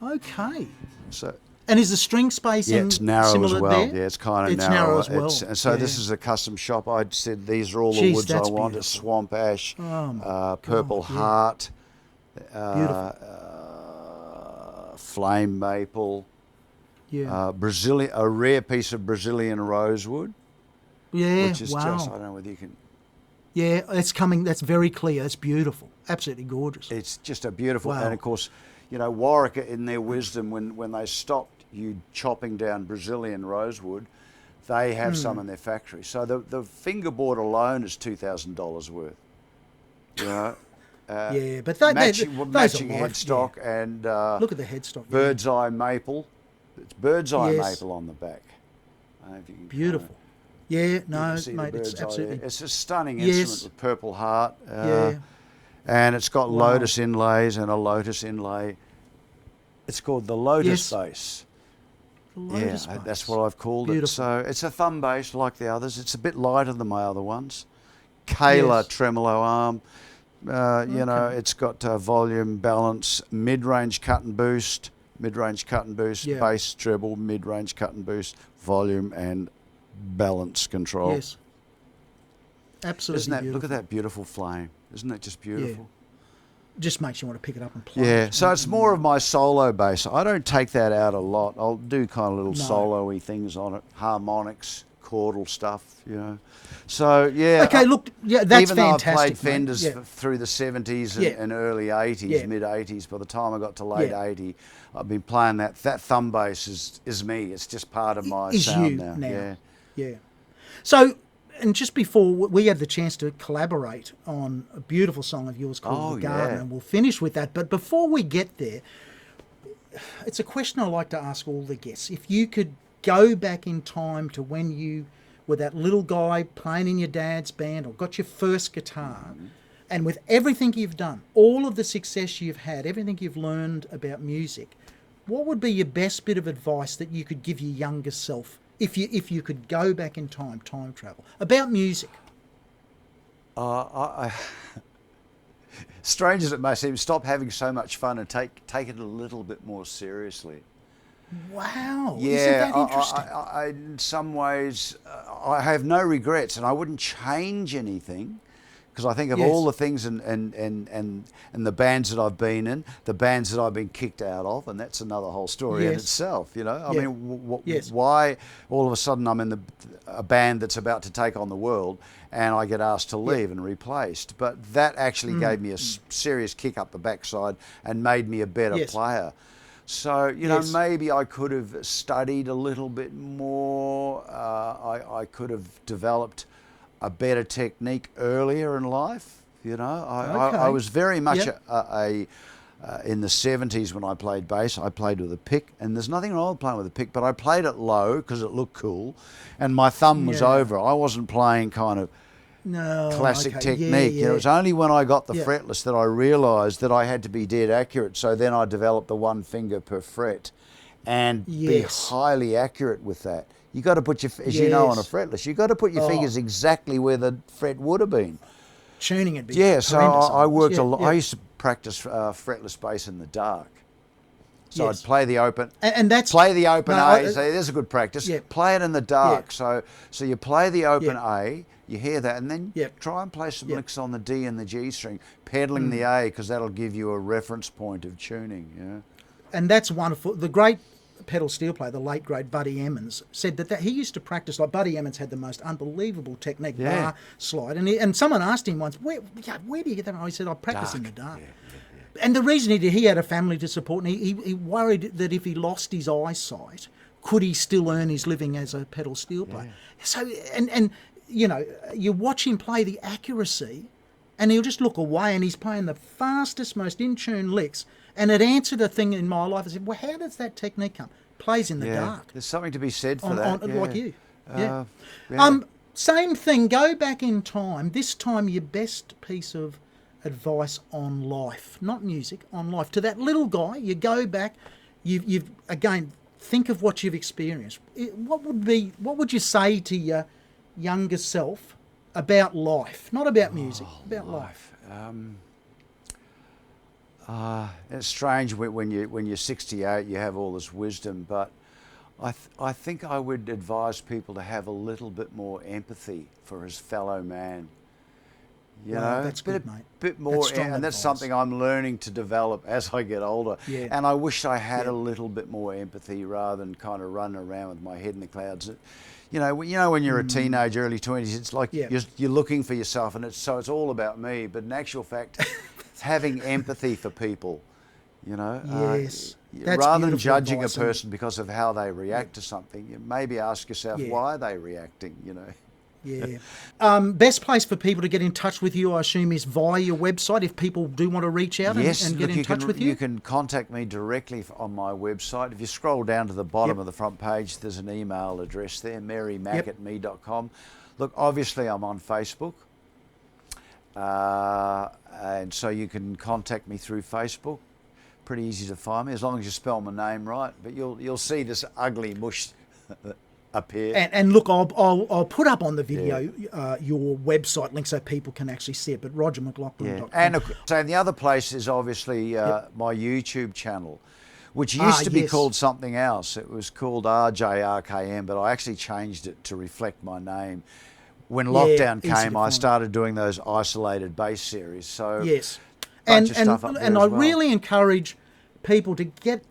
Okay. So. And is the string spacing it's narrow as well. There? Yeah, it's kind of narrow. It's narrow as well. And so this is a custom shop. I said these are all the woods I want. It's swamp ash, purple heart, flame maple, Yeah. A rare piece of Brazilian rosewood, Yeah. which is Wow. just, I don't know whether you can. Yeah, it's coming. That's very clear. It's beautiful. Absolutely gorgeous. It's just a beautiful, Wow. and of course, Warwick in their wisdom, when they stopped you chopping down Brazilian rosewood, they have some in their factory. So the fingerboard alone is $2,000 worth. Yeah, but those matching are life, headstock and Look at the headstock. bird's eye maple. It's bird's eye Yes. maple on the back. I don't know if you can Beautiful. Yeah, no, see the mate, it's bird's eye absolutely. there. It's a stunning Yes. instrument with purple heart. Yeah. And it's got Wow. lotus inlays and a lotus inlay. It's called the lotus Yes. bass. The Lotus Yeah, bass. that's what I've called it. Beautiful. So it's a thumb bass like the others. It's a bit lighter than my other ones. Kayla Yes. tremolo arm. It's got volume, balance, mid-range cut and boost, Yeah. bass, treble, mid-range cut and boost, volume and balance control. Yes. Absolutely Isn't that? beautiful. Look at that beautiful flame. Isn't that just beautiful? Just makes you want to pick it up and play. Yeah, it. so it's more of my solo bass. I don't take that out a lot. I'll do kind of little No. solo-y things on it, harmonics, chordal stuff, So, yeah. Okay, look, yeah, that's even though fantastic. I've played mate. Fenders Yeah. through the 70s Yeah. and early 80s, Yeah. mid-80s, by the time I got to late Yeah. 80, I've been playing that. That thumb bass is me. It's just part of my Is sound you now. now. Yeah. Yeah. So, and just before we had the chance to collaborate on a beautiful song of yours called Oh, The Garden, yeah. and we'll finish with that. But before we get there, it's a question I like to ask all the guests. If you could go back in time to when you were that little guy playing in your dad's band or got your first guitar, and with everything you've done, all of the success you've had, everything you've learned about music, what would be your best bit of advice that you could give your younger self if you could go back in time travel, about music? Strange as it may seem, stop having so much fun and take it a little bit more seriously. Wow, Yeah, isn't that interesting? I in some ways, I have no regrets, and I wouldn't change anything, because I think of Yes. all the things and the bands that I've been in, the bands that I've been kicked out of, and that's another whole story in Yes. itself. I Yeah. mean, Yes. why all of a sudden I'm in a band that's about to take on the world, and I get asked to leave and replaced? But that actually gave me a serious kick up the backside and made me a better Yes. player. So, Yes. maybe I could have studied a little bit more. I could have developed a better technique earlier in life. I was very much Yep. in the 70s when I played bass, I played with a pick, and there's nothing wrong with playing with a pick, but I played it low because it looked cool, and my thumb was Yeah. over. I wasn't playing kind of No, classic okay. technique. Yeah, It was only when I got the Yeah. fretless that I realised that I had to be dead accurate. So then I developed the one finger per fret, and be Yes. highly accurate with that. You got to put your, as you know, on a Yes. fretless, you got to put your Oh. fingers exactly where the fret would have been. tuning would be Yeah, so horrendous I on worked this. a lot. Yeah, I yeah. used to practice fretless bass in the dark. So Yes. I'd play the open. And that's Play the open no, A, so there's a good practice. Yeah. Play it in the dark. Yeah. So you play the open Yeah. A, you hear that, and then Yeah. try and play some Yeah. licks on the D and the G string, pedaling the A, because that'll give you a reference point of tuning. and that's wonderful. The great pedal steel player, the late great Buddy Emmons, said that he used to practice, like Buddy Emmons had the most unbelievable technique, Yeah. bar slide, and someone asked him once, where do you get that? He said, I practice in the dark. And the reason he had a family to support, and he worried that if he lost his eyesight, could he still earn his living as a pedal steel player? So, and you watch him play the accuracy, and he'll just look away, and he's playing the fastest, most in-tune licks, and it answered a thing in my life. I said, well, how does that technique come? Plays in the dark. There's something to be said for On, that. like you. Yeah. Yeah. Same thing, go back in time. This time your best piece of advice on life, not music, on life. To that little guy, you go back, you've again, think of what you've experienced. What would you say to your younger self about life? Not about music, about life. It's strange when you're 68, you have all this wisdom, but I think I would advise people to have a little bit more empathy for his fellow man. You Wow, know, that's good, mate. bit more, That's strong and that's advice. something I'm learning to develop as I get older. Yeah. And I wish I had Yeah. a little bit more empathy rather than kind of running around with my head in the clouds. You know, when you're a teenager, early 20s, it's like Yeah. you're looking for yourself, and it's all about me. But in actual fact, having empathy for people, you know, Yes. That's rather than beautiful judging a advice, isn't it? person because of how they react to something, you maybe ask yourself, Yeah. why are they reacting? You know. Yeah. Best place for people to get in touch with you, I assume, is via your website if people do want to reach out and get in touch with you? You can contact me directly on my website. If you scroll down to the bottom Yep. of the front page, there's an email address there, Yep. marymac@me.com. Look, obviously I'm on Facebook, and so you can contact me through Facebook. Pretty easy to find me, as long as you spell my name right. But you'll see this ugly mush appear. And look, I'll put up on the video your website link so people can actually see it. But RogerMcLachlan.com. And so the other place is obviously my YouTube channel, which used to be called something else. It was called RJRKM, but I actually changed it to reflect my name. When lockdown easy to came, I find. started doing those isolated bass series. So Yes. bunch And of stuff up there and as I well. really encourage people to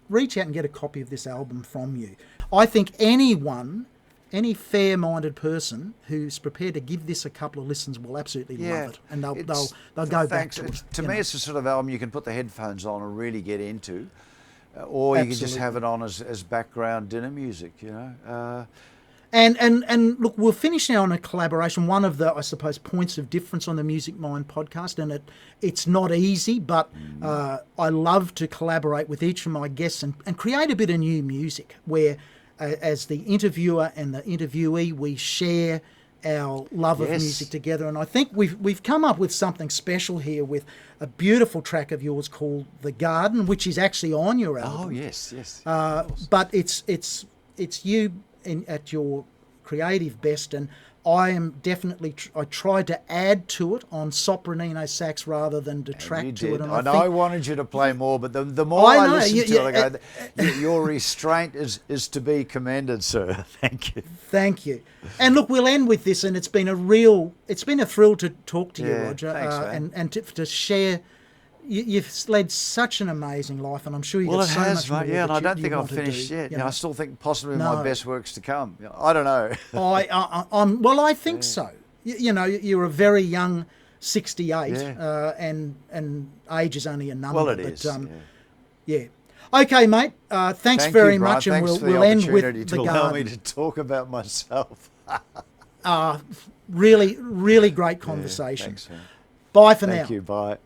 reach out and get a copy of this album from you. I think any fair-minded person who's prepared to give this a couple of listens will absolutely love it, and they'll go back to it. To me, it's the sort of album you can put the headphones on and really get into, or you can just have it on as background dinner music. You know. And look, we'll finish now on a collaboration. One of the, I suppose, points of difference on the Music Mind podcast, and it's not easy, but I love to collaborate with each of my guests and create a bit of new music where, as the interviewer and the interviewee, we share our love of music together. And I think we've come up with something special here with a beautiful track of yours called "The Garden," which is actually on your album. Oh yes. But it's you at your creative best, and I am definitely I tried to add to it on sopranino sax rather than detract to it. And I know I wanted you to play more, but the more I listen to it, I go, your restraint is to be commended, sir. Thank you. Thank you. And look, we'll end with this, and it's been a thrill to talk to you, Roger, thanks, man. and to share. You've led such an amazing life, and I'm sure you've got so much more. Yeah, and I don't you think I've want to finished do, yet. you know. I still think possibly my best work's to come. I don't know. I think so. You know, you're a very young 68, and age is only a number. Well, it is. Yeah. Okay, mate. Thanks Thank very you, Brian. much, and Thanks for we'll the end with opportunity The to allow me Garden. to talk about myself. Really, really great conversation. Thanks, man. Bye for now. Thank you. Bye.